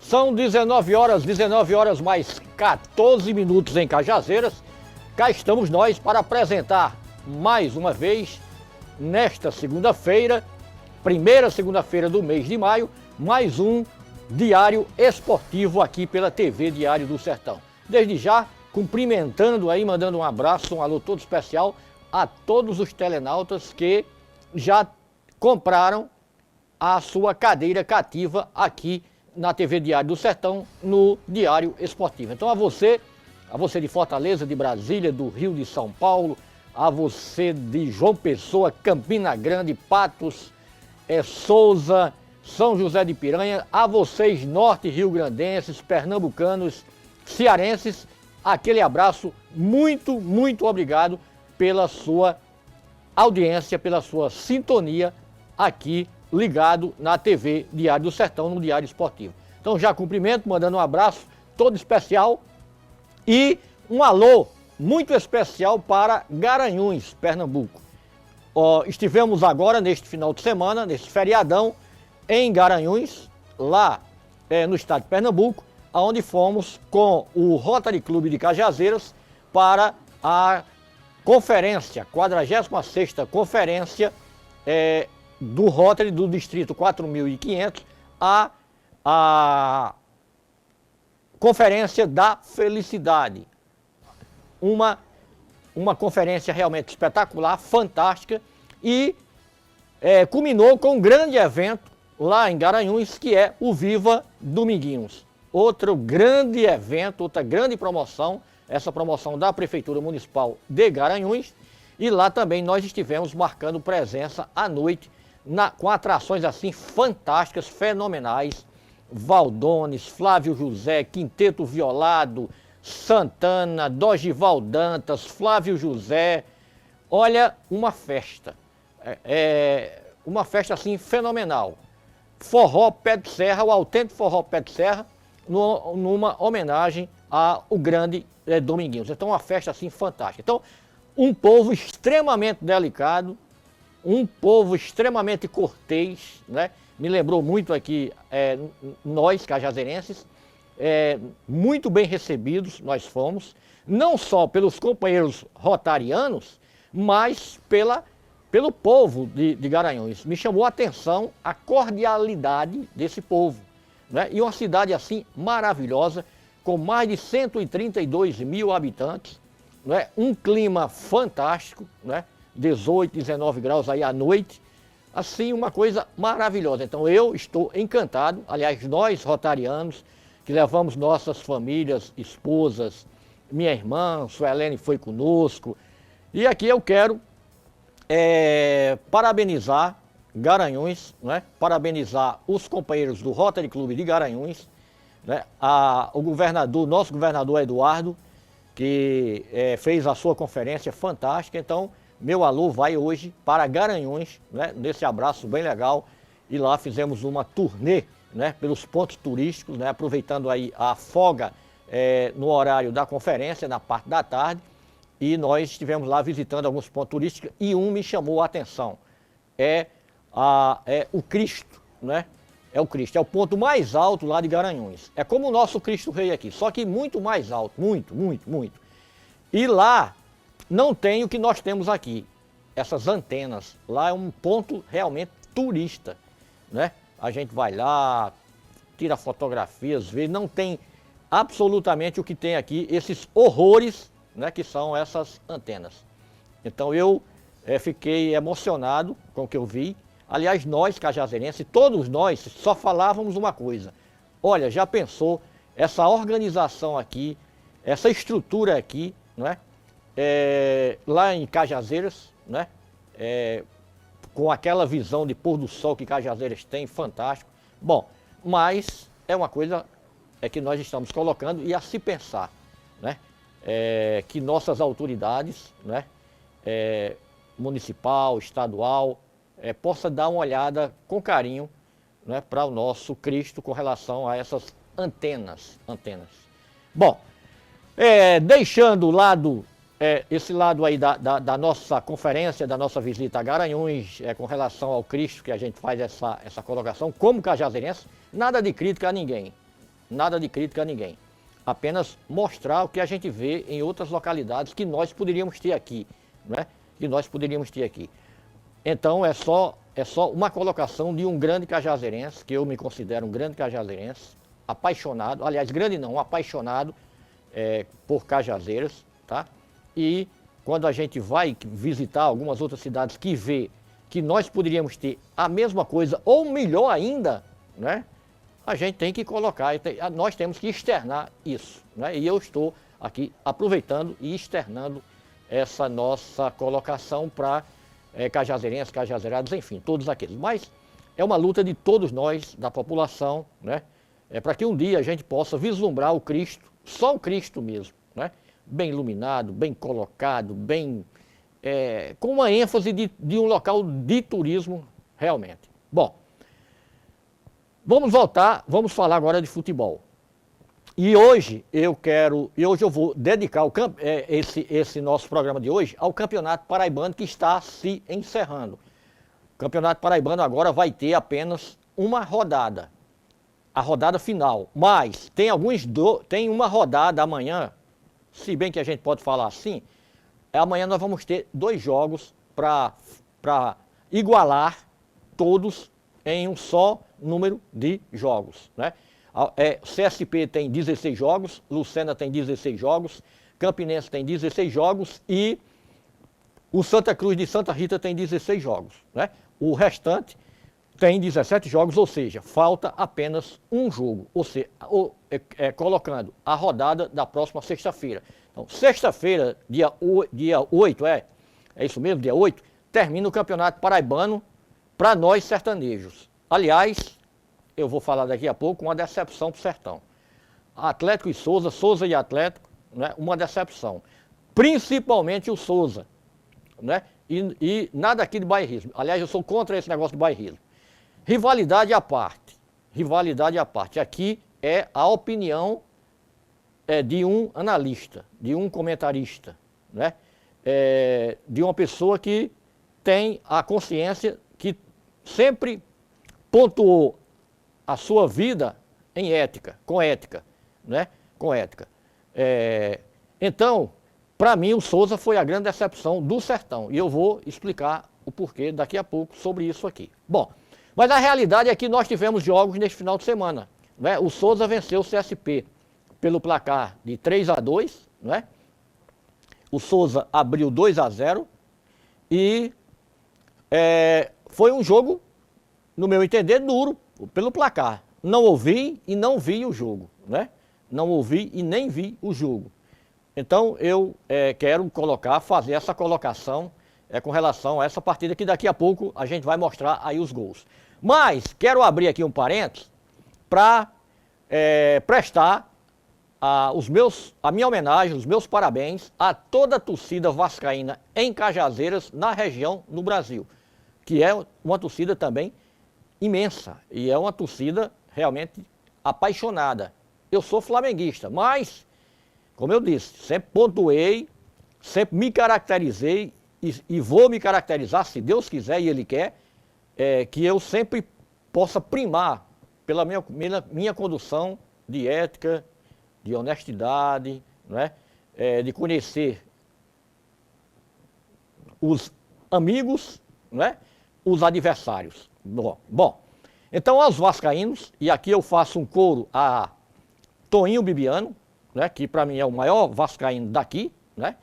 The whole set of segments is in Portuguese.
São 19 horas mais 14 minutos em Cajazeiras. Cá estamos nós para apresentar mais uma vez, nesta segunda-feira, primeira segunda-feira do mês de maio, mais um Diário Esportivo aqui pela TV Diário do Sertão. Desde já, cumprimentando aí, mandando um abraço, um alô todo especial a todos os telenautas que já compraram a sua cadeira cativa aqui na TV Diário do Sertão, no Diário Esportivo. Então a você de Fortaleza, de Brasília, do Rio, de São Paulo, a você de João Pessoa, Campina Grande, Patos, Souza, São José de Piranha, a vocês norte rio-grandenses, pernambucanos, cearenses, aquele abraço, muito, muito obrigado pela sua audiência, pela sua sintonia aqui ligado na TV Diário do Sertão, no Diário Esportivo. Então já cumprimento, mandando um abraço todo especial e um alô muito especial para Garanhuns, Pernambuco. Estivemos agora neste final de semana, neste feriadão, em Garanhuns, lá no estado de Pernambuco, onde fomos com o Rotary Clube de Cajazeiras para a conferência, 46ª conferência do Rotary do Distrito 4.500, a Conferência da Felicidade. Uma conferência realmente espetacular, fantástica, e culminou com um grande evento lá em Garanhuns, que é o Viva Dominguinhos. Outro grande evento, outra grande promoção, essa promoção da Prefeitura Municipal de Garanhuns, e lá também nós estivemos marcando presença à noite, com atrações assim fantásticas, fenomenais. Valdones, Flávio José, Quinteto Violado, Santana, Dorival Dantas, Flávio José. Olha, uma festa. Uma festa assim fenomenal. Forró Pé de Serra, o autêntico forró Pé de Serra, numa homenagem ao grande Dominguinhos. Então uma festa assim fantástica. Então, um povo extremamente delicado, um povo extremamente cortês, né? Me lembrou muito aqui nós, cajazeirenses, muito bem recebidos nós fomos, não só pelos companheiros rotarianos, mas pelo povo de Garanhuns. Me chamou a atenção a cordialidade desse povo, né? E uma cidade assim maravilhosa, com mais de 132 mil habitantes, né? Um clima fantástico, né? 18, 19 graus aí à noite, assim uma coisa maravilhosa. Então eu estou encantado, aliás nós rotarianos, que levamos nossas famílias, esposas, minha irmã, Suelene foi conosco, e aqui eu quero parabenizar Garanhuns, né? Parabenizar os companheiros do Rotary Clube de Garanhuns, né? O governador, nosso governador Eduardo, que fez a sua conferência fantástica. Então meu alô vai hoje para Garanhuns, né? Nesse abraço bem legal, e lá fizemos uma turnê, né? Pelos pontos turísticos, né? Aproveitando aí a folga no horário da conferência, na parte da tarde, e nós estivemos lá visitando alguns pontos turísticos, e um me chamou a atenção, o Cristo, né? É o Cristo, é o ponto mais alto lá de Garanhuns. É como o nosso Cristo Rei aqui, só que muito mais alto, muito, muito, muito. E lá não tem o que nós temos aqui, essas antenas. Lá é um ponto realmente turista, né? A gente vai lá, tira fotografias, vê, não tem absolutamente o que tem aqui, esses horrores, né, que são essas antenas. Então eu fiquei emocionado com o que eu vi. Aliás, nós cajazeirenses, todos nós, só falávamos uma coisa: olha, já pensou essa organização aqui, essa estrutura aqui, não é? Lá em Cajazeiras, né? Com aquela visão de pôr do sol que Cajazeiras tem, fantástico. Bom, mas é uma coisa que nós estamos colocando, e a se pensar, né? Que nossas autoridades, né? Municipal, estadual, possa dar uma olhada com carinho, né? Para o nosso Cristo com relação a essas antenas. Bom, deixando o lado esse lado aí da nossa conferência, da nossa visita a Garanhuns, com relação ao Cristo, que a gente faz essa colocação como cajazeirense, nada de crítica a ninguém. nada de crítica a ninguém. Apenas mostrar o que a gente vê em outras localidades que nós poderíamos ter aqui, né? Que nós poderíamos ter aqui. Então é só uma colocação de um grande cajazeirense, que eu me considero um grande cajazeirense, apaixonado, aliás, grande não, apaixonado por Cajazeiras, tá? E quando a gente vai visitar algumas outras cidades que vê que nós poderíamos ter a mesma coisa ou melhor ainda, né? A gente tem que colocar, nós temos que externar isso, né? E eu estou aqui aproveitando e externando essa nossa colocação para cajazeirenses, cajazeirados, enfim, todos aqueles. Mas é uma luta de todos nós, da população, né? Para que um dia a gente possa vislumbrar o Cristo, só o Cristo mesmo, né? Bem iluminado, bem colocado, bem com uma ênfase de um local de turismo realmente. Bom, vamos falar agora de futebol. E hoje eu vou dedicar esse nosso programa de hoje ao Campeonato Paraibano que está se encerrando. O Campeonato Paraibano agora vai ter apenas uma rodada, a rodada final. Mas tem uma rodada amanhã, se bem que a gente pode falar assim, amanhã nós vamos ter 2 jogos para igualar todos em um só número de jogos, né? CSP tem 16 jogos, Lucena tem 16 jogos, Campinense tem 16 jogos e o Santa Cruz de Santa Rita tem 16 jogos, né? O restante tem 17 jogos, ou seja, falta apenas um jogo, ou seja, colocando a rodada da próxima sexta-feira. Então, sexta-feira, dia 8, é isso mesmo, dia 8, termina o Campeonato Paraibano para nós sertanejos. Aliás, eu vou falar daqui a pouco, uma decepção para o Sertão. Atlético e Souza e Atlético, né, uma decepção. Principalmente o Souza, né, e nada aqui de bairrismo. Aliás, eu sou contra esse negócio de bairrismo. Rivalidade à parte. Aqui é a opinião de um analista, de um comentarista, né, de uma pessoa que tem a consciência, que sempre pontuou a sua vida em ética, com ética, né? Com ética. Então, para mim, o Souza foi a grande decepção do Sertão. E eu vou explicar o porquê daqui a pouco sobre isso aqui. Bom, mas a realidade é que nós tivemos jogos neste final de semana, né? O Souza venceu o CSP pelo placar de 3-2, né? O Souza abriu 2-0 e foi um jogo, no meu entender, duro pelo placar. Não ouvi e não vi o jogo, né? Não ouvi e nem vi o jogo. Então eu quero fazer essa colocação com relação a essa partida que daqui a pouco a gente vai mostrar aí os gols. Mas quero abrir aqui um parênteses para prestar a minha homenagem, os meus parabéns a toda a torcida vascaína em Cajazeiras, na região, no Brasil, que é uma torcida também imensa e é uma torcida realmente apaixonada. Eu sou flamenguista, mas, como eu disse, sempre pontuei, sempre me caracterizei e vou me caracterizar, se Deus quiser e Ele quer, que eu sempre possa primar pela minha condução de ética, de honestidade, né? De conhecer os amigos, né? Os adversários. Bom, então aos vascaínos, e aqui eu faço um coro a Toinho Bibiano, né, que para mim é o maior vascaíno daqui, né,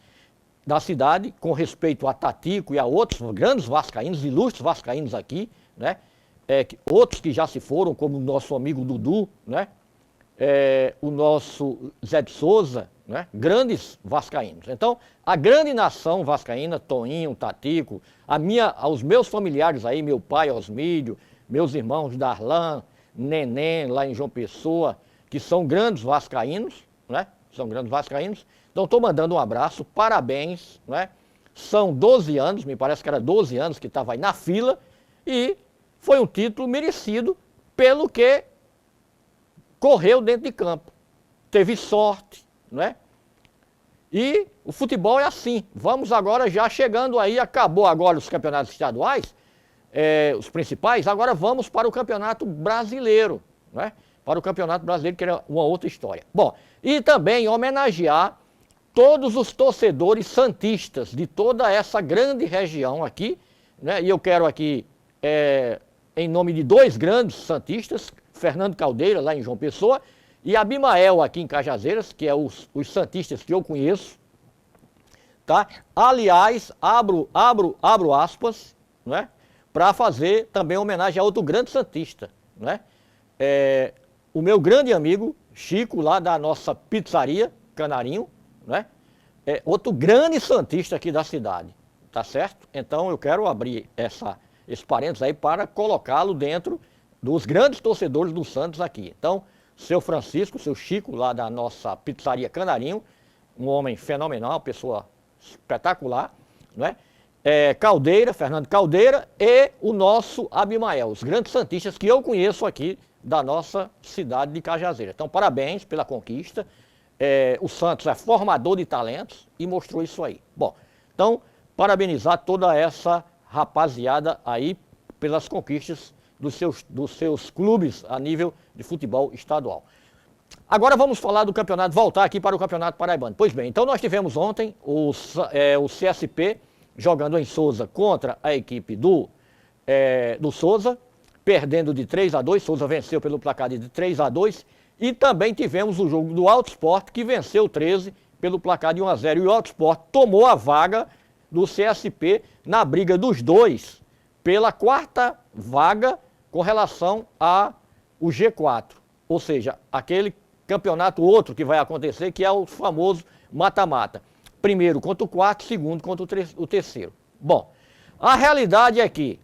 da cidade, com respeito a Tatico e a outros grandes vascaínos, ilustres vascaínos aqui, né, outros que já se foram, como o nosso amigo Dudu, né, o nosso Zé de Souza, né, grandes vascaínos. Então, a grande nação vascaína, Toinho, Tatico, aos meus familiares aí, meu pai Osmílio, meus irmãos Darlan, Neném, lá em João Pessoa, que são grandes vascaínos, né? São grandes vascaínos. Então, estou mandando um abraço, parabéns, né? São 12 anos, me parece que era 12 anos que estava aí na fila, e foi um título merecido pelo que correu dentro de campo. Teve sorte, né? E o futebol é assim. Vamos agora já chegando aí, acabou agora os campeonatos estaduais, os principais, agora vamos para o campeonato brasileiro, né? para o Campeonato Brasileiro, que era uma outra história. Bom, e também homenagear todos os torcedores santistas de toda essa grande região aqui, né? E eu quero aqui, em nome de dois grandes santistas, Fernando Caldeira, lá em João Pessoa, e Abimael, aqui em Cajazeiras, que é os santistas que eu conheço, tá? Aliás, abro aspas, né? Para fazer também homenagem a outro grande santista, né? O meu grande amigo, Chico, lá da nossa pizzaria, Canarinho, né? Outro grande santista aqui da cidade, tá certo? Então eu quero abrir esse parênteses aí para colocá-lo dentro dos grandes torcedores do Santos aqui. Então, seu Francisco, seu Chico, lá da nossa pizzaria Canarinho, um homem fenomenal, uma pessoa espetacular, né? Caldeira, Fernando Caldeira e o nosso Abimael, os grandes santistas que eu conheço aqui da nossa cidade de Cajazeiras. Então, parabéns pela conquista. O Santos é formador de talentos e mostrou isso aí. Bom, então, parabenizar toda essa rapaziada aí pelas conquistas dos seus clubes a nível de futebol estadual. Agora vamos falar do campeonato, voltar aqui para o Campeonato Paraibano. Pois bem, então nós tivemos ontem o CSP jogando em Souza contra a equipe do Souza, perdendo de 3-2, Souza venceu pelo placar de 3-2, e também tivemos o jogo do Alto Sport, que venceu o 13 pelo placar de 1-0, e o Alto Sport tomou a vaga do CSP na briga dos dois pela quarta vaga com relação ao G4, ou seja, aquele campeonato outro que vai acontecer, que é o famoso mata-mata. Primeiro contra o quarto, segundo contra o terceiro. Bom, a realidade é que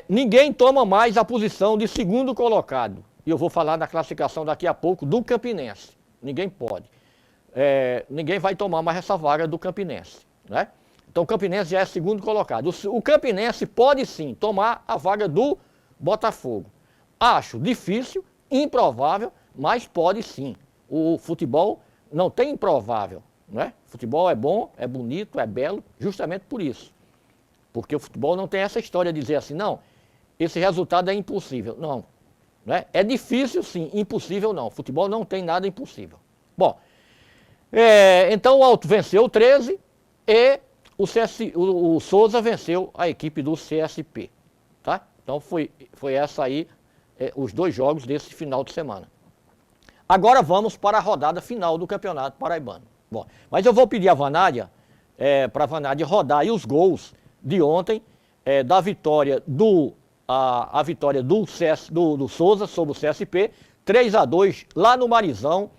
ninguém toma mais a posição de segundo colocado. E eu vou falar na classificação daqui a pouco do Campinense. Ninguém pode. Ninguém vai tomar mais essa vaga do Campinense, né? Então o Campinense já é segundo colocado. O Campinense pode sim tomar a vaga do Botafogo. Acho difícil, improvável, mas pode sim. O futebol não tem improvável, né? O futebol é bom, é bonito, é belo, justamente por isso. Porque o futebol não tem essa história de dizer assim, não, esse resultado é impossível. Não, né? É difícil sim, impossível não. O futebol não tem nada impossível. Bom, então o Alto venceu o 13 e o Souza venceu a equipe do CSP, tá? Então foi essa aí, os dois jogos desse final de semana. Agora vamos para a rodada final do Campeonato Paraibano. Bom, mas eu vou pedir a Vanádia, para a Vanádia rodar aí os gols de ontem, da vitória a vitória do Souza sobre o CSP, 3-2 lá no Marizão,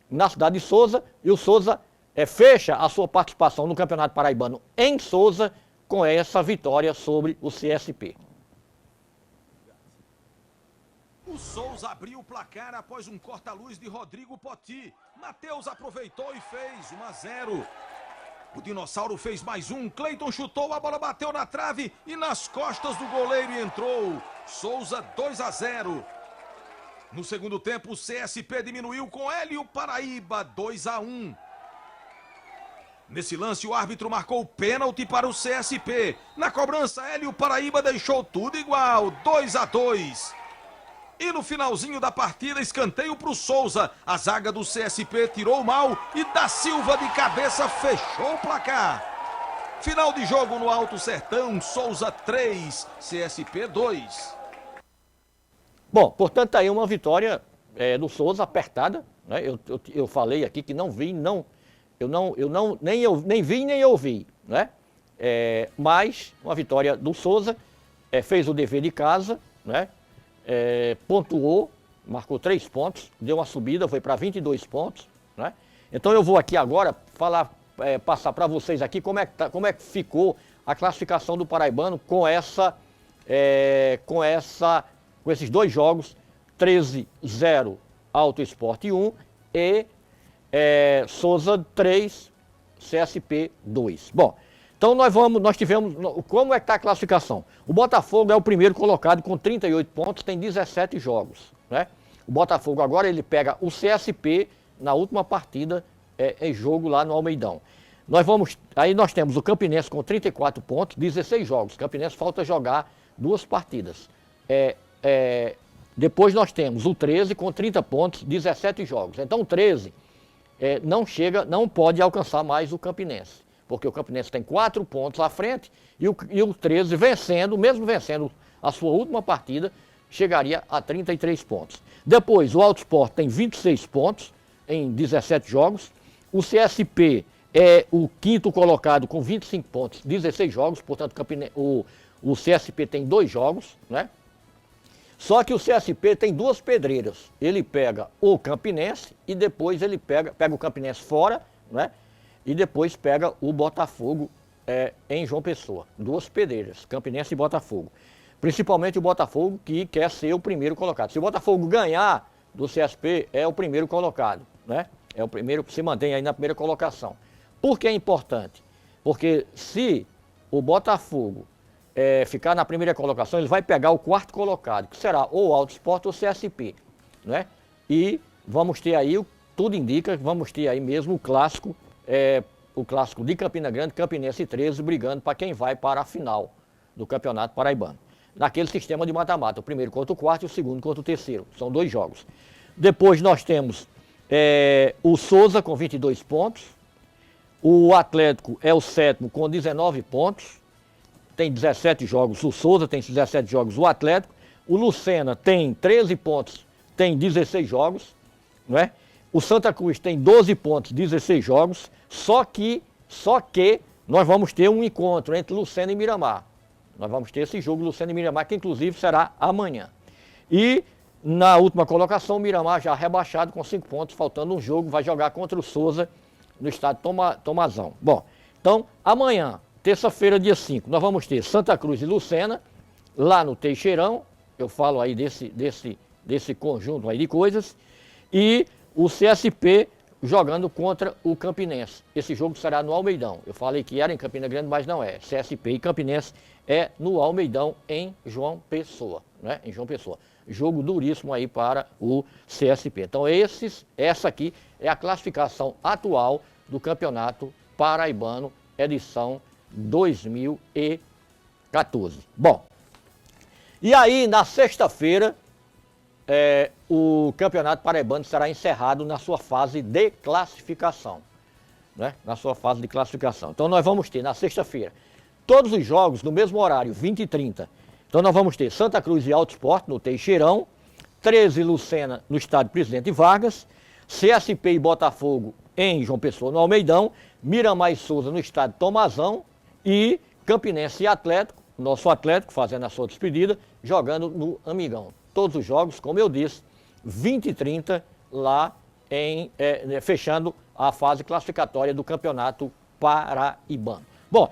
na cidade de Souza, e o Souza fecha a sua participação no Campeonato Paraibano em Souza com essa vitória sobre o CSP. O Souza abriu o placar após um corta-luz de Rodrigo Poti. Matheus aproveitou e fez 1-0. O Dinossauro fez mais um, Cleiton chutou, a bola bateu na trave e nas costas do goleiro e entrou. Souza 2-0. No segundo tempo, o CSP diminuiu com Hélio Paraíba 2-1. Nesse lance, o árbitro marcou pênalti para o CSP. Na cobrança, Hélio Paraíba deixou tudo igual, 2-2. E no finalzinho da partida, escanteio para o Souza. A zaga do CSP tirou mal e Da Silva de cabeça fechou o placar. Final de jogo no Alto Sertão, Souza 3, CSP 2. Bom, portanto, aí uma vitória do Souza apertada, né? Eu falei aqui que não vi, nem vi nem ouvi, né? Mas uma vitória do Souza, fez o dever de casa, né? Pontuou, marcou 3 pontos, deu uma subida, foi para 22 pontos, né? Então eu vou aqui agora passar para vocês aqui como é que ficou a classificação do Paraibano com esses dois jogos, 13-0 Alto Esporte 1 e Souza 3, CSP 2. Bom, então nós tivemos, como é que está a classificação? O Botafogo é o primeiro colocado com 38 pontos, tem 17 jogos, né? O Botafogo agora ele pega o CSP na última partida em jogo lá no Almeidão. Aí nós temos o Campinense com 34 pontos, 16 jogos. O Campinense falta jogar 2 partidas. Depois nós temos o 13 com 30 pontos, 17 jogos. Então o 13 não pode alcançar mais o Campinense, porque o Campinense tem 4 pontos à frente e o 13 mesmo vencendo a sua última partida, chegaria a 33 pontos. Depois o Alto Sport tem 26 pontos em 17 jogos. O CSP é o quinto colocado com 25 pontos, 16 jogos, portanto o CSP tem 2 jogos, né? Só que o CSP tem 2 pedreiras. Ele pega o Campinense e depois ele pega o Campinense fora, né? E depois pega o Botafogo em João Pessoa. 2 pedreiras, Campinense e Botafogo. Principalmente o Botafogo, que quer ser o primeiro colocado. Se o Botafogo ganhar do CSP, é o primeiro colocado, né? É o primeiro que se mantém aí na primeira colocação. Por que é importante? Porque se o Botafogo ficar na primeira colocação, ele vai pegar o 4º colocado, que será ou o Alto Sport ou o CSP, né? E vamos ter aí, tudo indica que vamos ter aí mesmo o clássico de Campina Grande, Campinense 13, brigando para quem vai para a final do Campeonato Paraibano. Naquele sistema de mata-mata, o primeiro contra o 4º e o segundo contra o 3º, são 2 jogos. Depois nós temos o Souza com 22 pontos, o Atlético é o 7º com 19 pontos, tem 17 jogos, o Souza tem 17 jogos, o Atlético, o Lucena tem 13 pontos, tem 16 jogos, não é? O Santa Cruz tem 12 pontos, 16 jogos, só que nós vamos ter um encontro entre Lucena e Miramar. Nós vamos ter esse jogo Lucena e Miramar, que inclusive será amanhã. E na última colocação, o Miramar já rebaixado com 5 pontos, faltando um jogo, vai jogar contra o Souza no estádio Tomazão. Bom, então amanhã, terça-feira, dia 5, nós vamos ter Santa Cruz e Lucena, lá no Teixeirão, eu falo aí desse conjunto aí de coisas, e o CSP jogando contra o Campinense. Esse jogo será no Almeidão. Eu falei que era em Campina Grande, mas não é. CSP e Campinense é no Almeidão, em João Pessoa, né? Em João Pessoa. Jogo duríssimo aí para o CSP. Então essa aqui é a classificação atual do Campeonato Paraibano, edição 2014. Bom, e aí na sexta-feira o Campeonato Paraibano será encerrado na sua fase de classificação, né? Na sua fase de classificação. Então nós vamos ter na sexta-feira todos os jogos no mesmo horário, 20h30. Então nós vamos ter Santa Cruz e Alto Sport no Teixeirão, 13 Lucena no estádio Presidente Vargas, CSP e Botafogo em João Pessoa no Almeidão, Miramar e Souza no estádio Tomazão e Campinense e Atlético, nosso Atlético fazendo a sua despedida, jogando no Amigão. Todos os jogos, como eu disse, 20h30 lá fechando a fase classificatória do Campeonato Paraibano. Bom,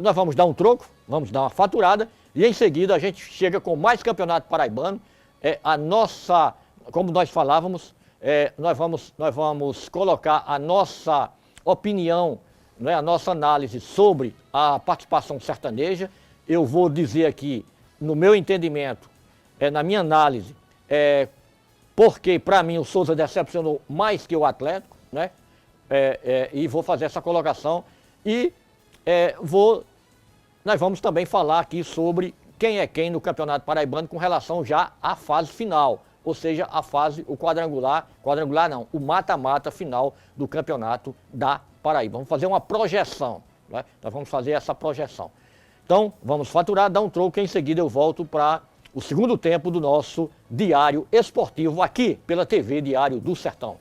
nós vamos dar um troco, vamos dar uma faturada e em seguida a gente chega com mais Campeonato Paraibano. Como nós falávamos, nós vamos colocar a nossa opinião, né, a nossa análise sobre a participação sertaneja. Eu vou dizer aqui, no meu entendimento, na minha análise, porque para mim o Souza decepcionou mais que o Atlético, né? E vou fazer essa colocação e nós vamos também falar aqui sobre quem é quem no Campeonato Paraibano com relação já à fase final, ou seja, o quadrangular não, o mata-mata final do Campeonato da Paraíba. Vamos fazer uma projeção, né? Nós vamos fazer essa projeção. Então, vamos faturar, dar um troco e em seguida eu volto para o segundo tempo do nosso Diário Esportivo aqui pela TV Diário do Sertão.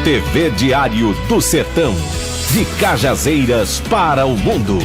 TV Diário do Sertão, de Cajazeiras para o mundo.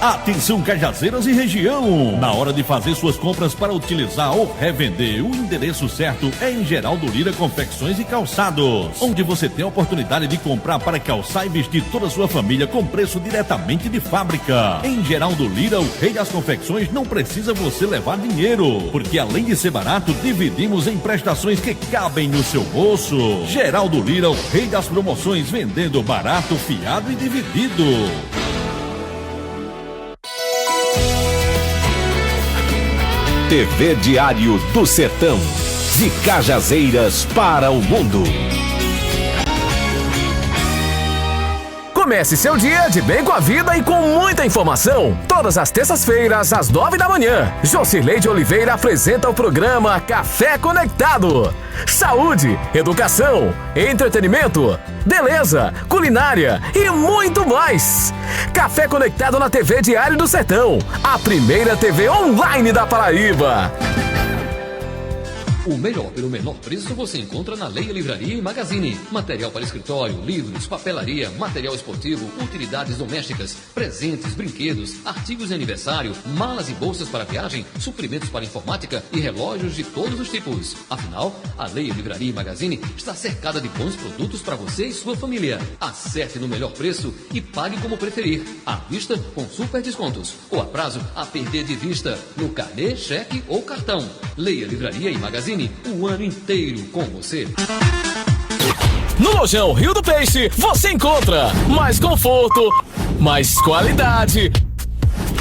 Atenção, Cajazeiras e região! Na hora de fazer suas compras para utilizar ou revender, o endereço certo é em Geraldo Lira Confecções e Calçados, onde você tem a oportunidade de comprar para calçar e vestir toda a sua família com preço diretamente de fábrica. Em Geraldo Lira, o rei das confecções, não precisa você levar dinheiro, porque além de ser barato, dividimos em prestações que cabem no seu bolso. Geraldo Lira, o rei das promoções, vendendo barato, fiado e dividido. TV Diário do Sertão, de Cajazeiras para o mundo. Comece seu dia de bem com a vida e com muita informação. Todas as terças-feiras, às 9 da manhã, Jocirlei de Oliveira apresenta o programa Café Conectado. Saúde, educação, entretenimento, beleza, culinária e muito mais. Café Conectado na TV Diário do Sertão, a primeira TV online da Paraíba. O melhor pelo menor preço você encontra na Leia Livraria e Magazine. Material para escritório, livros, papelaria, material esportivo, utilidades domésticas, presentes, brinquedos, artigos de aniversário, malas e bolsas para viagem, suprimentos para informática e relógios de todos os tipos. Afinal, a Leia Livraria e Magazine está cercada de bons produtos para você e sua família. Acerte no melhor preço e pague como preferir. À vista, com super descontos. Ou a prazo, a perder de vista, no carnê, cheque ou cartão. Leia Livraria e Magazine, o ano inteiro com você. No Lojão Rio do Peixe, você encontra mais conforto, mais qualidade,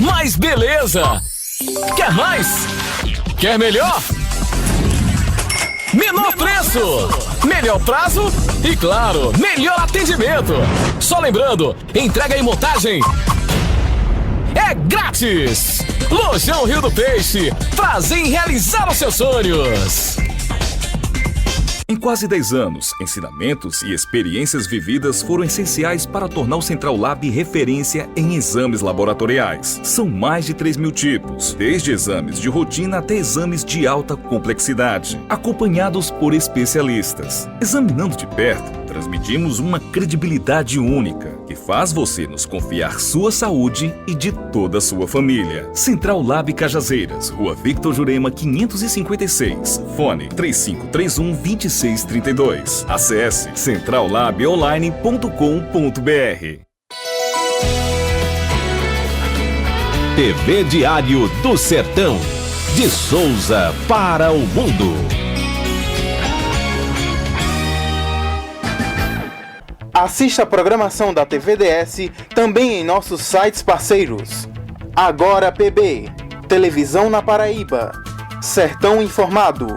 mais beleza. Quer mais? Quer melhor? Menor preço, melhor prazo e, claro, melhor atendimento. Só lembrando, entrega e montagem é grátis. Lojão Rio do Peixe, prazer em realizar os seus sonhos. Em quase 10 anos, ensinamentos e experiências vividas foram essenciais para tornar o Central Lab referência em exames laboratoriais. São mais de 3.000 tipos, desde exames de rotina até exames de alta complexidade, acompanhados por especialistas. Examinando de perto, transmitimos uma credibilidade única que faz você nos confiar sua saúde e de toda a sua família. Central Lab Cajazeiras, Rua Victor Jurema 556, fone 3531-2632. Acesse centrallabonline.com.br. TV Diário do Sertão, de Souza para o mundo. Assista a programação da TVDS também em nossos sites parceiros. Agora PB, Televisão na Paraíba, Sertão Informado,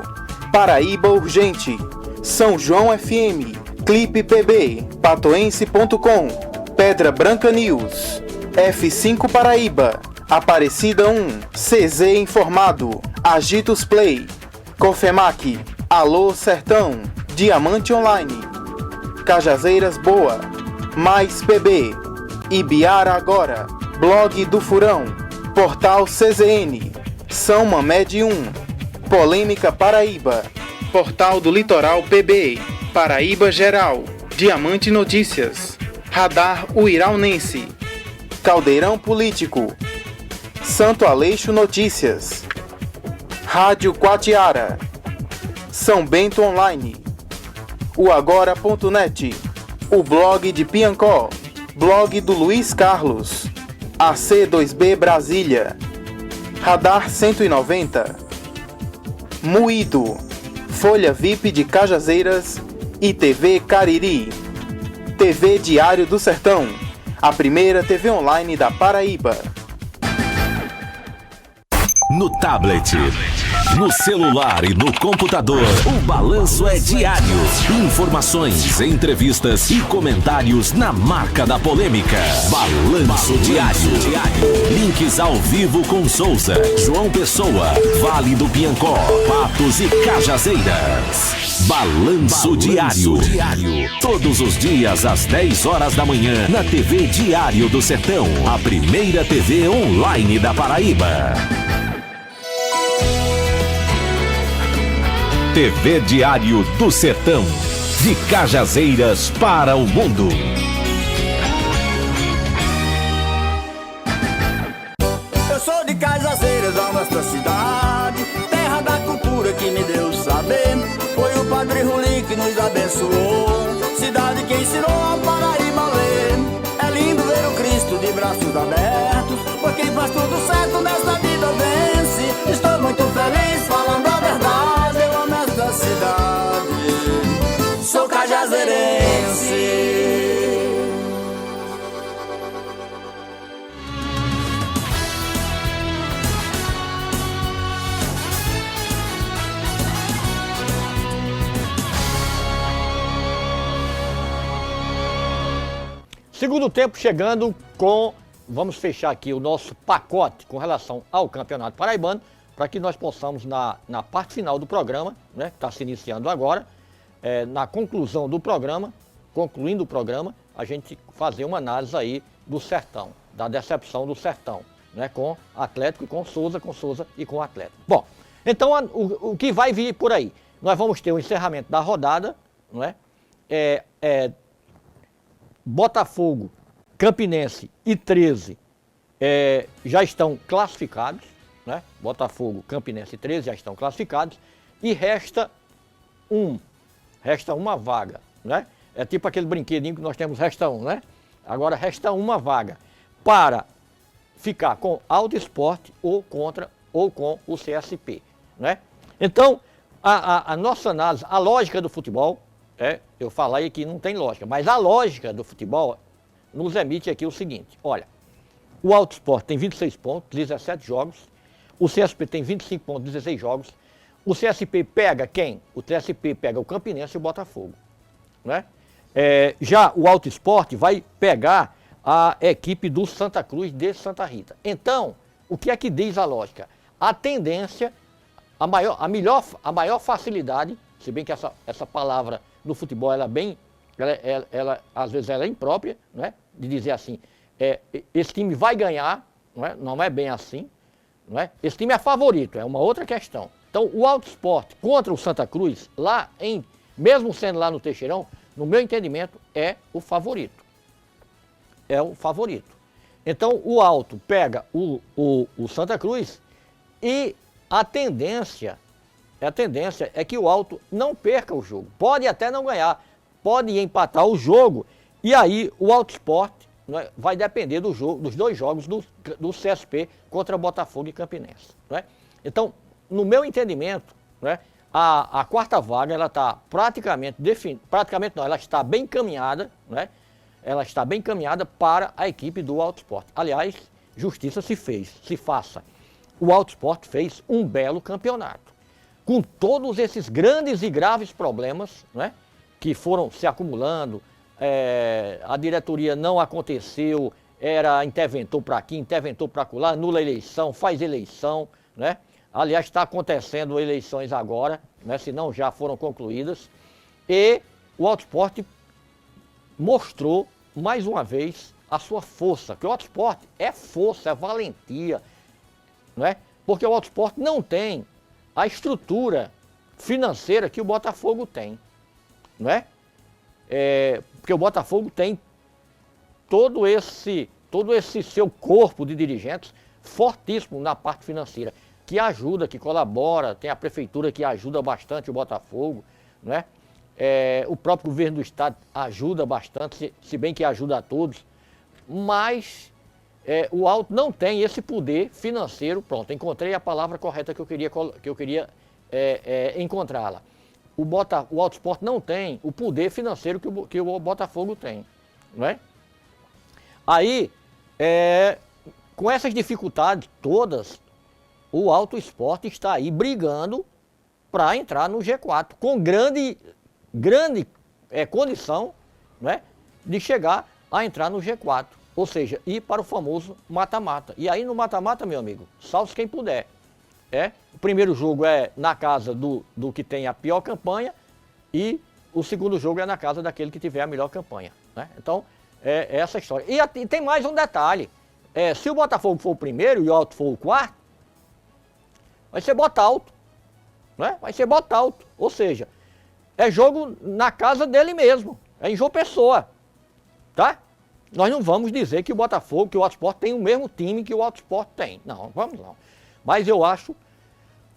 Paraíba Urgente, São João FM, Clipe PB, Patoense.com, Pedra Branca News, F5 Paraíba, Aparecida 1, CZ Informado, Agitos Play, Cofemac, Alô Sertão, Diamante Online, Cajazeiras Boa, Mais PB, Ibiara Agora, Blog do Furão, Portal CZN, São Mamed 1, Polêmica Paraíba, Portal do Litoral PB, Paraíba Geral, Diamante Notícias, Radar Uiraunense, Caldeirão Político, Santo Aleixo Notícias, Rádio Quatiara, São Bento Online, o Agora.net, o blog de Piancó, blog do Luiz Carlos, AC2B Brasília, Radar 190, Moído, Folha VIP de Cajazeiras e TV Cariri. TV Diário do Sertão, a primeira TV online da Paraíba. No tablet, no celular e no computador, o balanço é diário. Informações, entrevistas e comentários na marca da polêmica. Balanço Diário. Links ao vivo com Souza, João Pessoa, Vale do Piancó, Patos e Cajazeiras. Balanço Diário. Todos os dias às 10 horas da manhã na TV Diário do Sertão, a primeira TV online da Paraíba. TV Diário do Sertão, de Cajazeiras para o mundo. abençoou. Cidade que ensinou a Paraíba a ler. É lindo ver o Cristo de braços abertos, pois quem faz tudo certo nesta vida vence. Estou muito feliz falando a verdade, eu amo esta cidade. Sou cajazeirense. Segundo tempo chegando com, vamos fechar aqui o nosso pacote com relação ao Campeonato Paraibano, para que nós possamos na parte final do programa, né, que está se iniciando agora, na conclusão do programa, concluindo o programa, a gente fazer uma análise aí do Sertão, da decepção do Sertão, né, com Atlético e com Souza e com Atlético. Bom, então o que vai vir por aí? Nós vamos ter o encerramento da rodada, não é? Botafogo, Campinense e 13 já estão classificados, né? Botafogo, Campinense e 13 já estão classificados e resta uma vaga, né? É tipo aquele brinquedinho que nós temos, resta um, né? Agora resta uma vaga para ficar com Alto Esporte ou com o CSP, né? Então, a nossa análise, a lógica do futebol, eu falei que não tem lógica, mas a lógica do futebol nos emite aqui o seguinte: olha, o Alto Esporte tem 26 pontos, 17 jogos, o CSP tem 25 pontos, 16 jogos, o CSP pega quem? O CSP pega o Campinense e o Botafogo, né? Já o Alto Esporte vai pegar a equipe do Santa Cruz de Santa Rita. Então, o que é que diz a lógica? A tendência, a maior facilidade, se bem que essa palavra no futebol ela às vezes ela é imprópria, né? De dizer assim, esse time vai ganhar, não é bem assim, não é? Esse time é favorito, é uma outra questão. Então o Alto Esporte contra o Santa Cruz, mesmo sendo lá no Teixeirão, no meu entendimento é o favorito. É o favorito. Então o Alto pega o Santa Cruz e a tendência é que o Alto não perca o jogo. Pode até não ganhar, pode empatar o jogo e aí o Alto Esporte, né, vai depender dos dois jogos do CSP contra Botafogo e Campinense, né? Então, no meu entendimento, né, a quarta vaga ela está ela está bem encaminhada, né? Ela está bem encaminhada para a equipe do Alto Esporte. Aliás, justiça se faça. O Alto Esporte fez um belo campeonato. Com todos esses grandes e graves problemas, né, que foram se acumulando, a diretoria não aconteceu, interventou para aqui, interventou para lá, anula a eleição, faz eleição, né? Aliás, está acontecendo eleições agora, né, se não já foram concluídas, e o Alto Esporte mostrou mais uma vez a sua força, que o Alto Esporte é força, é valentia, não é? Porque o Alto Esporte não tem a estrutura financeira que o Botafogo tem, não é? Porque o Botafogo tem todo esse seu corpo de dirigentes fortíssimo na parte financeira, que ajuda, que colabora, tem a prefeitura que ajuda bastante o Botafogo, não é? O próprio governo do estado ajuda bastante, se bem que ajuda a todos, mas o Alto não tem esse poder financeiro. Pronto, encontrei a palavra correta que eu queria encontrá-la. O Alto Esporte não tem o poder financeiro que o Botafogo tem, não é? Aí, com essas dificuldades todas, o Alto Esporte está aí brigando para entrar no G4, com grande condição, né, de chegar a entrar no G4, ou seja, ir para o famoso mata-mata. E aí no mata-mata, meu amigo, salve quem puder. O primeiro jogo é na casa do que tem a pior campanha e o segundo jogo é na casa daquele que tiver a melhor campanha, né? Então, é essa história. E tem mais um detalhe, se o Botafogo for o primeiro e o Alto for o quarto, vai ser Botalto, né? Vai ser Botalto, ou seja, é jogo na casa dele mesmo, é em João Pessoa, tá? Nós não vamos dizer que o Botafogo, que o Alto Esporte tem o mesmo time que o Alto Esporte tem, não, vamos não. Mas eu acho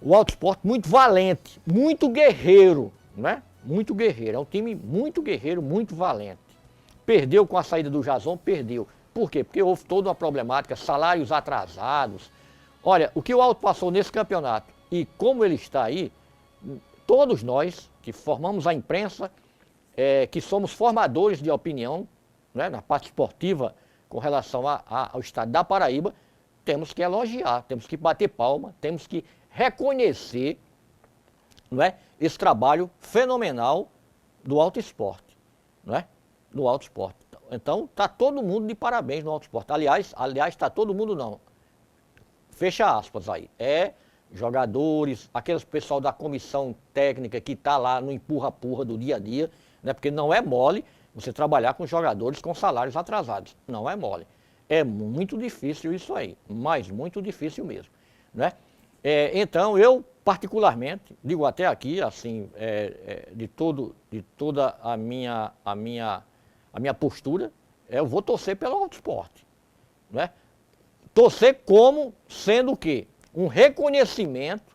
o Alto Esporte muito valente, muito guerreiro, né? muito guerreiro, é um time muito guerreiro, muito valente. Perdeu com a saída do Jason, perdeu. Por quê? Porque houve toda uma problemática, salários atrasados. Olha, o que o Alto passou nesse campeonato e como ele está aí, todos nós que formamos a imprensa, que somos formadores de opinião, né, na parte esportiva com relação ao estado da Paraíba, temos que elogiar, temos que bater palma, temos que reconhecer, não é, esse trabalho fenomenal do Alto Esporte, não é? Do Alto Esporte. Então, está todo mundo de parabéns no Alto Esporte. Aliás, está todo mundo não. Fecha aspas aí. Jogadores, aqueles pessoal da comissão técnica que está lá no empurra-purra do dia a dia, né? Porque não é mole você trabalhar com jogadores com salários atrasados. Não é mole. É muito difícil isso aí, mas muito difícil mesmo, né? Então, eu particularmente, digo até aqui, assim, de toda a minha postura, eu vou torcer pelo Alto Esporte, né? Torcer como sendo o quê? Um reconhecimento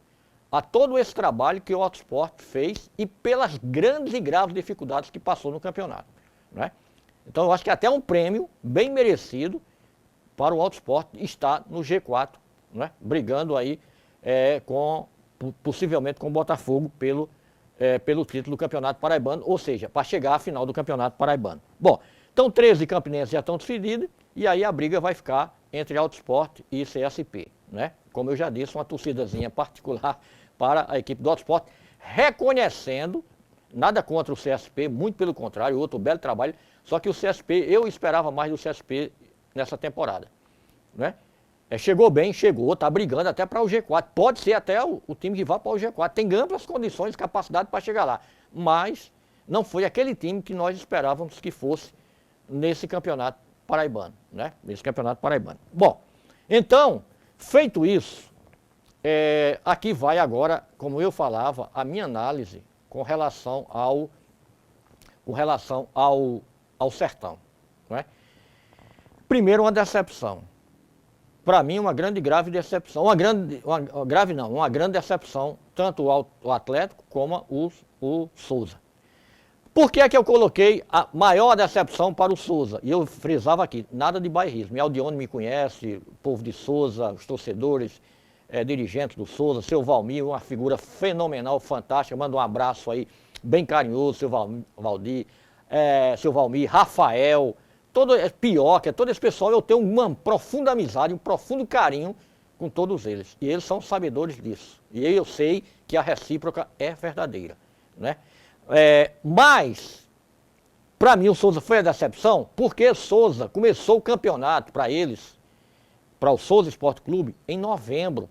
a todo esse trabalho que o Alto Esporte fez e pelas grandes e graves dificuldades que passou no campeonato, né? Então, eu acho que até um prêmio bem merecido para o Alto Esporte estar no G4, né? Brigando aí possivelmente com o Botafogo pelo título do Campeonato Paraibano, ou seja, para chegar à final do Campeonato Paraibano. Bom, então 13 campinenses já estão decididos e aí a briga vai ficar entre Alto Esporte e CSP, né? Como eu já disse, uma torcidazinha particular para a equipe do Alto Esporte, reconhecendo, nada contra o CSP, muito pelo contrário, outro belo trabalho, só que o CSP, eu esperava mais do CSP nessa temporada, né? Chegou bem, está brigando até para o G4, pode ser até o time que vá para o G4, tem amplas condições, capacidade para chegar lá, mas não foi aquele time que nós esperávamos que fosse nesse campeonato paraibano, né? Nesse campeonato paraibano. Bom, então, feito isso, aqui vai agora, como eu falava, a minha análise com relação ao Sertão, né? Primeiro, uma decepção. Para mim, uma grande e grave decepção. Uma grande decepção, tanto o Atlético como o Souza. Por que é que eu coloquei a maior decepção para o Souza? E eu frisava aqui, nada de bairrismo. E Aldione me conhece, o povo de Souza, os torcedores, dirigentes do Souza, seu Valmir, uma figura fenomenal, fantástica. Manda um abraço aí, bem carinhoso, seu Valdir, seu Valmir, Rafael, Pioca, todo esse pessoal, eu tenho uma profunda amizade, um profundo carinho com todos eles. E eles são sabedores disso. E eu sei que a recíproca é verdadeira, né? Mas, para mim, o Souza foi a decepção, porque o Souza começou o campeonato para eles, para o Souza Esporte Clube, em novembro.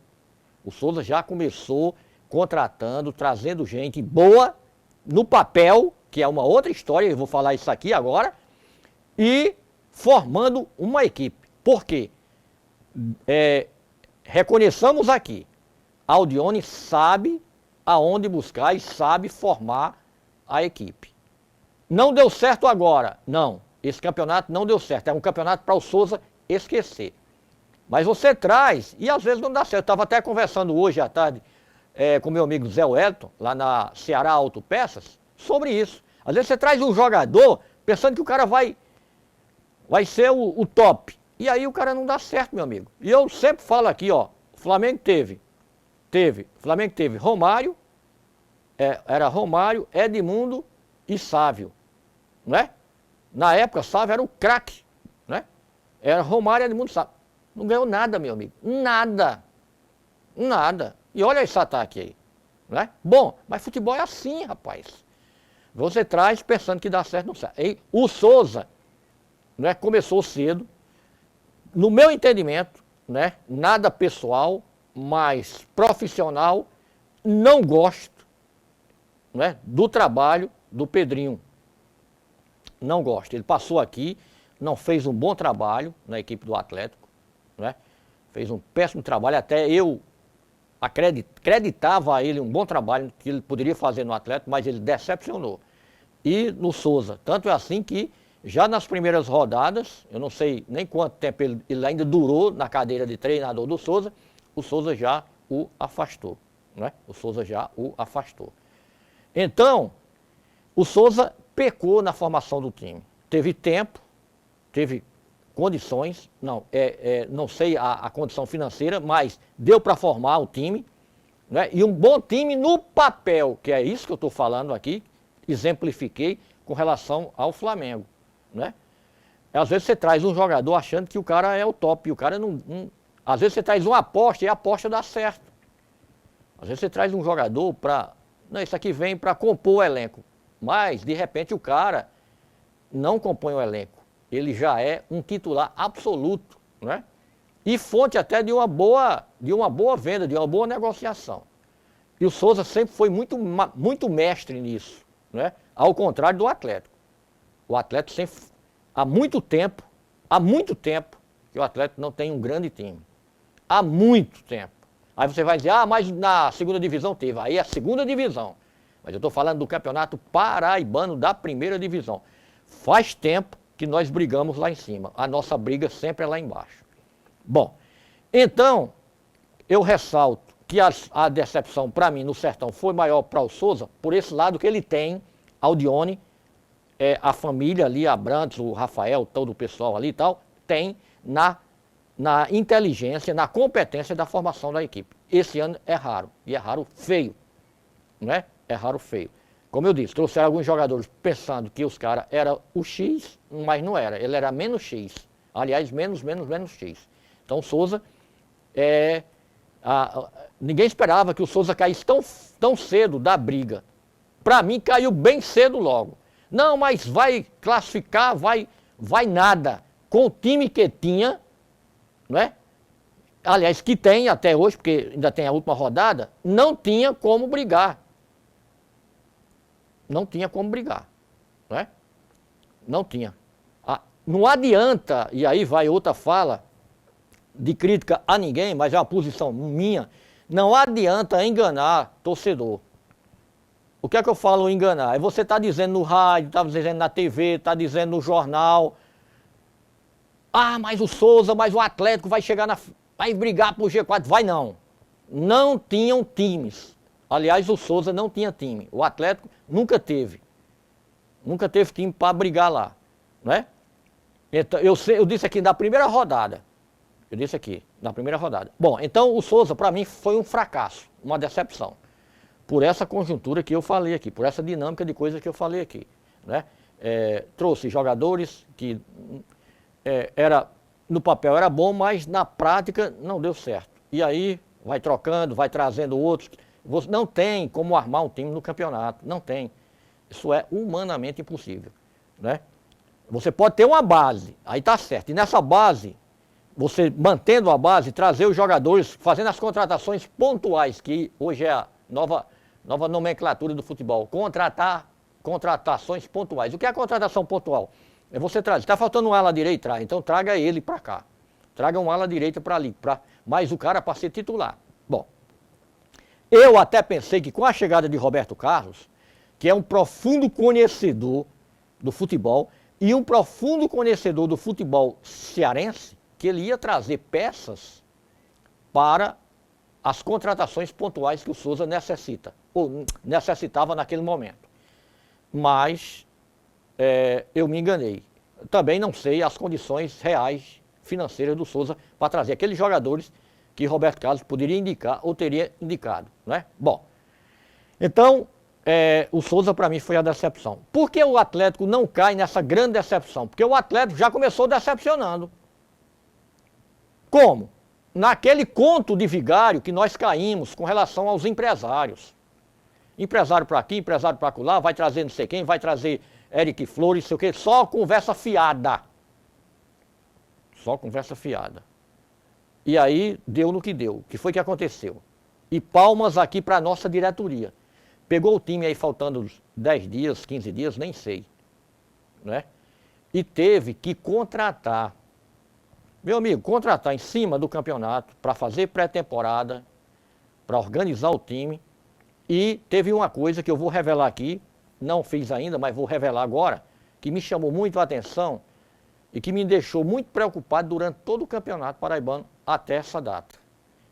O Souza já começou contratando, trazendo gente boa no papel, que é uma outra história, eu vou falar isso aqui agora, e formando uma equipe. Por quê? Reconheçamos aqui, a Aldione sabe aonde buscar e sabe formar a equipe. Não deu certo agora? Não. Esse campeonato não deu certo. É um campeonato para o Souza esquecer. Mas você traz, e às vezes não dá certo. Eu estava até conversando hoje à tarde com meu amigo Zé Wellington, lá na Ceará Autopeças, sobre isso. Às vezes você traz um jogador pensando que o cara vai ser o top. E aí o cara não dá certo, meu amigo. E eu sempre falo aqui, ó, o Flamengo teve Romário, era Romário, Edmundo e Sávio, né? Na época, Sávio era o craque, né? Era Romário, Edmundo e Sávio. Não ganhou nada, meu amigo. Nada. Nada. E olha esse ataque aí, né? Bom, mas futebol é assim, rapaz. Você traz pensando que dá certo, não sai. E o Souza, né, começou cedo, no meu entendimento, né, nada pessoal, mas profissional, não gosto, né, do trabalho do Pedrinho. Não gosto. Ele passou aqui, não fez um bom trabalho na equipe do Atlético, né, fez um péssimo trabalho, até eu acreditava a ele um bom trabalho que ele poderia fazer no Atlético, mas ele decepcionou. E no Souza, tanto é assim que já nas primeiras rodadas, eu não sei nem quanto tempo ele ainda durou na cadeira de treinador do Souza, o Souza já o afastou, né? O Souza já o afastou. Então, O Souza pecou na formação do time. Teve tempo, teve condições, não sei a condição financeira, mas deu para formar o time, né? E um bom time no papel, que é isso que eu estou falando aqui, exemplifiquei com relação ao Flamengo, né? Às vezes você traz um jogador achando que o cara é o top, e o cara não... Às vezes você traz uma aposta e a aposta dá certo. Às vezes você traz um jogador para... Não, isso aqui vem para compor o elenco. Mas, de repente, o cara não compõe o elenco. Ele já é um titular absoluto, né? E fonte até de uma boa venda, de uma boa negociação. E o Souza sempre foi muito mestre nisso, né? Ao contrário do Atlético. O Atlético sempre, há muito tempo que o Atlético não tem um grande time. Há muito tempo. Aí você vai dizer, mas na segunda divisão teve. Aí é a segunda divisão. Mas eu estou falando do campeonato paraibano da primeira divisão. Faz tempo que nós brigamos lá em cima. A nossa briga sempre é lá embaixo. Bom, então, eu ressalto que a decepção para mim no Sertão foi maior para o Souza, por esse lado que ele tem, Aldione, a família ali, a Brantes, o Rafael, todo o pessoal ali e tal, tem na inteligência, na competência da formação da equipe. Esse ano é raro, e é raro feio, né? É raro feio. Como eu disse, trouxeram alguns jogadores pensando que os caras eram o X, mas não era, ele era menos X. Aliás, menos X. Então o Souza, ninguém esperava que o Souza caísse tão cedo da briga. Para mim, caiu bem cedo logo. Não, mas vai classificar, vai nada. Com o time que tinha, né? Aliás, que tem até hoje, porque ainda tem a última rodada, não tinha como brigar. Não tinha como brigar, né? Não tinha. Não adianta, e aí vai outra fala de crítica a ninguém, mas é uma posição minha, não adianta enganar torcedor. O que é que eu falo enganar? É você tá dizendo no rádio, tá dizendo na TV, tá dizendo no jornal. Mas o Souza, mas o Atlético vai chegar vai brigar pro G4. Vai não. Não tinham times. Aliás, o Souza não tinha time. O Atlético nunca teve. Nunca teve time para brigar lá, né? Então, eu disse aqui na primeira rodada. Bom, então o Souza para mim foi um fracasso, uma decepção. Por essa conjuntura que eu falei aqui, por essa dinâmica de coisas que eu falei aqui, né? Trouxe jogadores que no papel era bom, mas na prática não deu certo. E aí vai trocando, vai trazendo outros. Você não tem como armar um time no campeonato, não tem. Isso é humanamente impossível, né? Você pode ter uma base, aí tá certo. E nessa base, você mantendo a base, trazer os jogadores, fazendo as contratações pontuais, que hoje é a nova nomenclatura do futebol. Contratações pontuais. O que é a contratação pontual? É você trazer. Está faltando um ala direita, então traga ele para cá. Traga um ala direita para ali, mais o cara para ser titular. Bom, eu até pensei que com a chegada de Roberto Carlos, que é um profundo conhecedor do futebol e um profundo conhecedor do futebol cearense, que ele ia trazer peças para as contratações pontuais que o Souza necessita, ou necessitava naquele momento. Mas eu me enganei. Também não sei as condições reais financeiras do Souza para trazer aqueles jogadores que Roberto Carlos poderia indicar ou teria indicado, né? Bom, então o Souza para mim foi a decepção. Por que o Atlético não cai nessa grande decepção? Porque o Atlético já começou decepcionando. Como? Naquele conto de vigário que nós caímos com relação aos empresários. Empresário para aqui, empresário para lá, vai trazer não sei quem, vai trazer Eric Flores, não sei o quê, só conversa fiada. Só conversa fiada. E aí deu no que deu. O que foi que aconteceu? E palmas aqui para a nossa diretoria. Pegou o time aí faltando 10 dias, 15 dias, nem sei, né? E teve que contratar, meu amigo, contratar em cima do campeonato para fazer pré-temporada, para organizar o time. E teve uma coisa que eu vou revelar aqui, não fiz ainda, mas vou revelar agora, que me chamou muito a atenção e que me deixou muito preocupado durante todo o campeonato paraibano até essa data.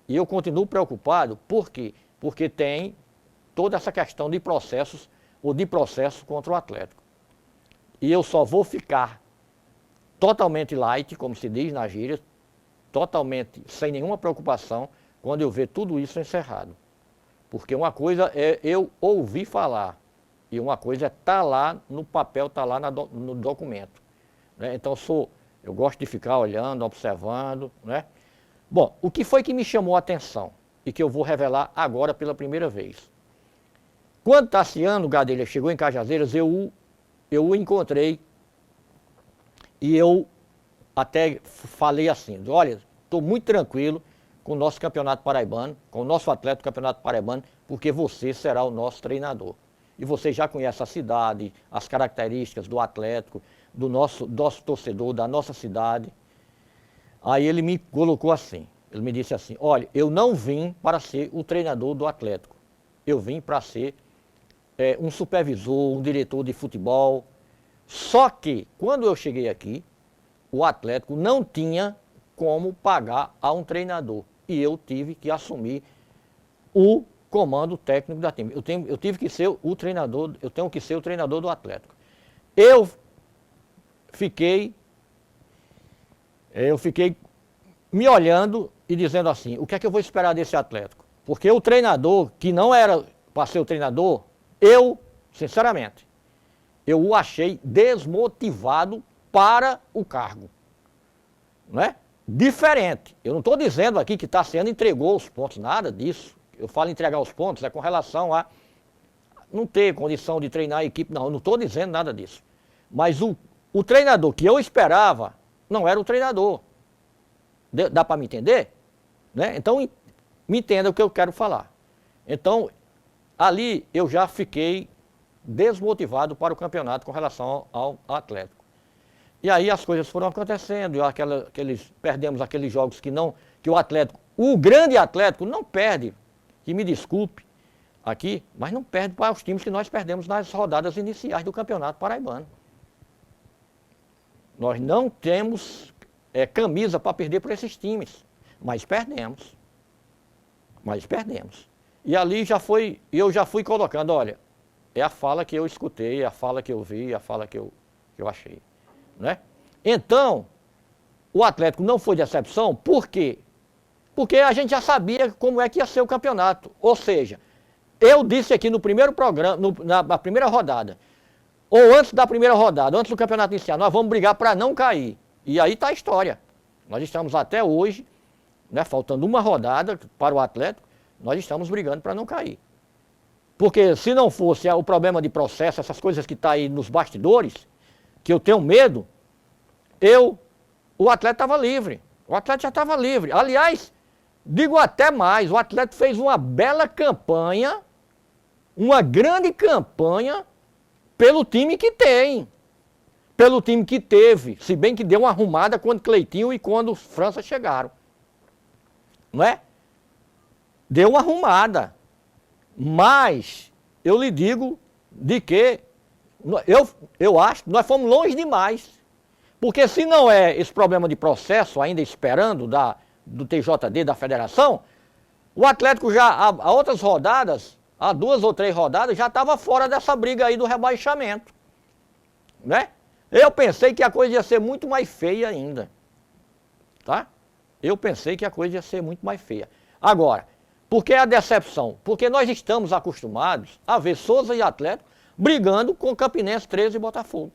E eu continuo preocupado, por quê? Porque tem toda essa questão de processos ou de processo contra o Atlético. E eu só vou ficar totalmente light, como se diz na gíria, totalmente sem nenhuma preocupação, quando eu ver tudo isso encerrado. Porque uma coisa é eu ouvir falar, e uma coisa é estar lá no papel, estar lá no documento. Né? Então eu gosto de ficar olhando, observando. Né? Bom, o que foi que me chamou a atenção e que eu vou revelar agora pela primeira vez? Quando Tassiano Gadelha chegou em Cajazeiras, eu o encontrei e eu até falei assim, olha, estou muito tranquilo com o nosso campeonato paraibano, com o nosso atleta do campeonato paraibano, porque você será o nosso treinador. E você já conhece a cidade, as características do Atlético, do nosso torcedor, da nossa cidade. Aí ele me colocou assim, ele me disse assim, olha, eu não vim para ser o treinador do Atlético, eu vim para ser um supervisor, um diretor de futebol. Só que, quando eu cheguei aqui, o Atlético não tinha como pagar a um treinador. E eu tive que assumir o comando técnico da time. Eu tive que ser o treinador, eu tenho que ser o treinador do Atlético. Eu fiquei me olhando e dizendo assim, o que é que eu vou esperar desse Atlético? Porque o treinador, que não era para ser o treinador, eu, sinceramente, eu o achei desmotivado para o cargo. Não é? Diferente. Eu não estou dizendo aqui que Tassiano entregou os pontos, nada disso. Eu falo entregar os pontos, é com relação a não ter condição de treinar a equipe, não. Eu não estou dizendo nada disso. Mas o treinador que eu esperava não era o treinador. Dá para me entender? Né? Então, me entenda o que eu quero falar. Então, ali eu já fiquei desmotivado para o campeonato com relação ao Atlético. E aí as coisas foram acontecendo, perdemos aqueles jogos que o Atlético, o grande Atlético não perde, que me desculpe aqui, mas não perde para os times que nós perdemos nas rodadas iniciais do Campeonato Paraibano. Nós não temos camisa para perder para esses times, mas perdemos. E ali eu já fui colocando, olha, é a fala que eu escutei, é a fala que eu vi, é a fala que eu achei. Né? Então, o Atlético não foi decepção, por quê? Porque a gente já sabia como é que ia ser o campeonato. Ou seja, eu disse aqui no primeiro programa, na primeira rodada, ou antes da primeira rodada, antes do campeonato iniciar, nós vamos brigar para não cair. E aí está a história. Nós estamos até hoje, né, faltando uma rodada para o Atlético, nós estamos brigando para não cair. Porque se não fosse o problema de processo, essas coisas que estão aí nos bastidores, que eu tenho medo, o atleta estava livre. O atleta já estava livre. Aliás, digo até mais, o atleta fez uma bela campanha, uma grande campanha, pelo time que tem. Pelo time que teve. Se bem que deu uma arrumada quando Cleitinho e quando os França chegaram. Não é? Deu uma arrumada. Mas, eu lhe digo de que eu acho que nós fomos longe demais. Porque se não é esse problema de processo, ainda esperando do TJD, da federação, o Atlético já, há outras rodadas, há 2 ou 3 rodadas, já estava fora dessa briga aí do rebaixamento. Né? Eu pensei que a coisa ia ser muito mais feia ainda. Tá? Eu pensei que a coisa ia ser muito mais feia. Agora, por que a decepção? Porque nós estamos acostumados a ver Souza e Atlético brigando com Campinense, 13 e Botafogo.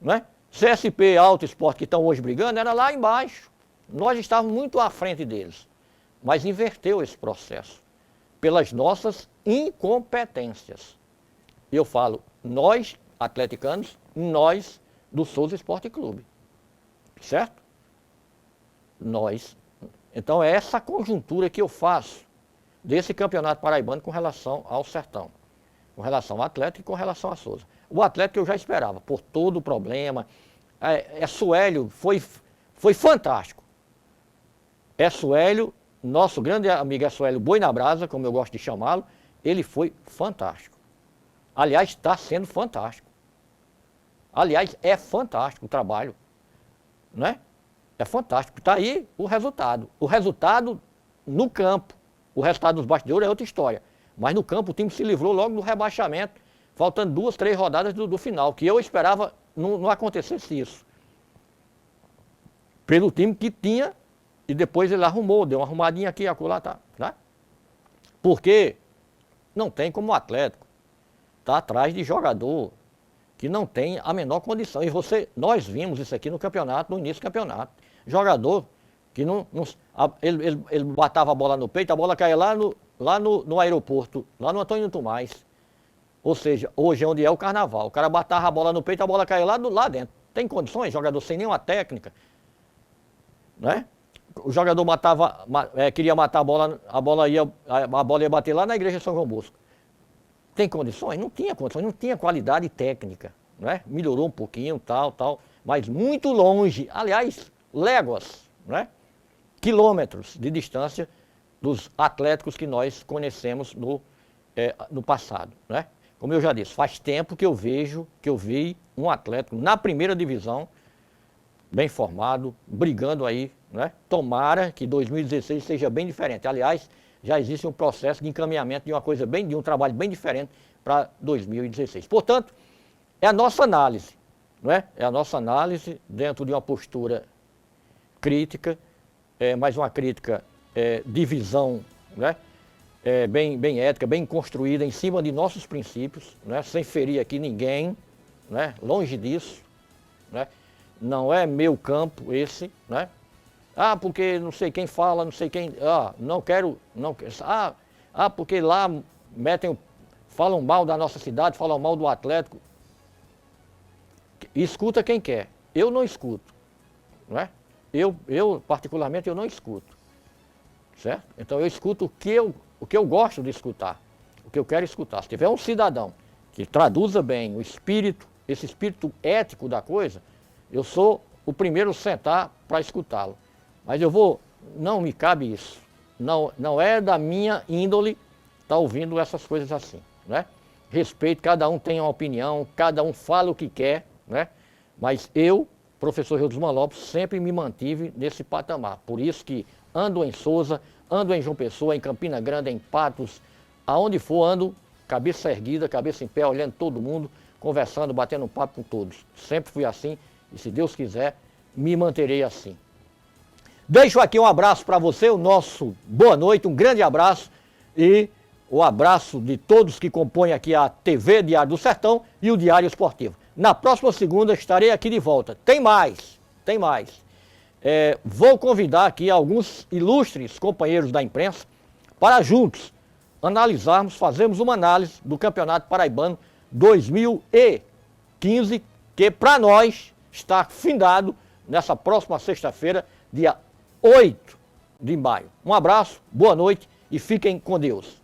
Né? CSP, Alto Esporte, que estão hoje brigando, era lá embaixo. Nós estávamos muito à frente deles. Mas inverteu esse processo. Pelas nossas incompetências. Eu falo, nós, atleticanos, nós do Souza Esporte Clube. Certo? Nós. Então é essa conjuntura que eu faço desse campeonato paraibano com relação ao Sertão. Com relação ao Atlético e com relação a Souza. O Atlético eu já esperava, por todo o problema. Suélio foi fantástico. Suélio, nosso grande amigo Suélio Boi na Brasa, como eu gosto de chamá-lo, ele foi fantástico. Aliás, está sendo fantástico. Aliás, é fantástico o trabalho. Né? É fantástico. Está aí o resultado. O resultado no campo. O resultado dos bastidores é outra história. Mas no campo o time se livrou logo do rebaixamento faltando 2, 3 rodadas do final, que eu esperava não acontecesse isso. Pelo time que tinha, e depois ele arrumou, deu uma arrumadinha aqui, acolá, tá? Porque não tem como o Atlético tá atrás de jogador que não tem a menor condição. E nós vimos isso aqui no campeonato, no início do campeonato. Jogador que ele batava a bola no peito, a bola caía lá no aeroporto, lá no Antônio Tomás. Ou seja, hoje é onde é o carnaval. O cara batava a bola no peito, a bola caía lá dentro. Tem condições, jogador sem nenhuma técnica. Né? O jogador queria matar a bola ia bater lá na igreja de São João Bosco. Tem condições? Não tinha condições, não tinha qualidade técnica. Né? Melhorou um pouquinho, tal, mas muito longe, aliás, léguas, né? Quilômetros de distância dos atléticos que nós conhecemos no passado. Né? Como eu já disse, faz tempo que eu vi um Atlético na primeira divisão, bem formado, brigando aí, né? Tomara que 2016 seja bem diferente. Aliás, já existe um processo de encaminhamento de um trabalho bem diferente para 2016. Portanto, é a nossa análise, não é? É a nossa análise dentro de uma postura crítica, mas uma crítica de visão, né? Bem ética, bem construída, em cima de nossos princípios, né? Sem ferir aqui ninguém, né? Longe disso, né? Não é meu campo esse, né? Porque não sei quem fala, não sei quem... não quero... porque lá falam mal da nossa cidade, falam mal do Atlético. Escuta quem quer. Eu não escuto, não é? Eu particularmente, eu não escuto, certo? Então eu escuto o que eu gosto de escutar, o que eu quero escutar. Se tiver um cidadão que traduza bem esse espírito ético da coisa, eu sou o primeiro a sentar para escutá-lo. Mas não me cabe isso. Não é da minha índole estar ouvindo essas coisas assim, né? Respeito, cada um tem uma opinião, cada um fala o que quer, né? Mas eu, professor Reudisman Lopes, sempre me mantive nesse patamar. Por isso que ando em Souza, ando em João Pessoa, em Campina Grande, em Patos, aonde for, ando cabeça erguida, cabeça em pé, olhando todo mundo, conversando, batendo um papo com todos. Sempre fui assim e, se Deus quiser, me manterei assim. Deixo aqui um abraço para você, o nosso boa noite, um grande abraço e o abraço de todos que compõem aqui a TV Diário do Sertão e o Diário Esportivo. Na próxima segunda estarei aqui de volta. Tem mais. Vou convidar aqui alguns ilustres companheiros da imprensa para juntos fazermos uma análise do Campeonato Paraibano 2015, que para nós está findado nessa próxima sexta-feira, dia 8 de maio. Um abraço, boa noite e fiquem com Deus.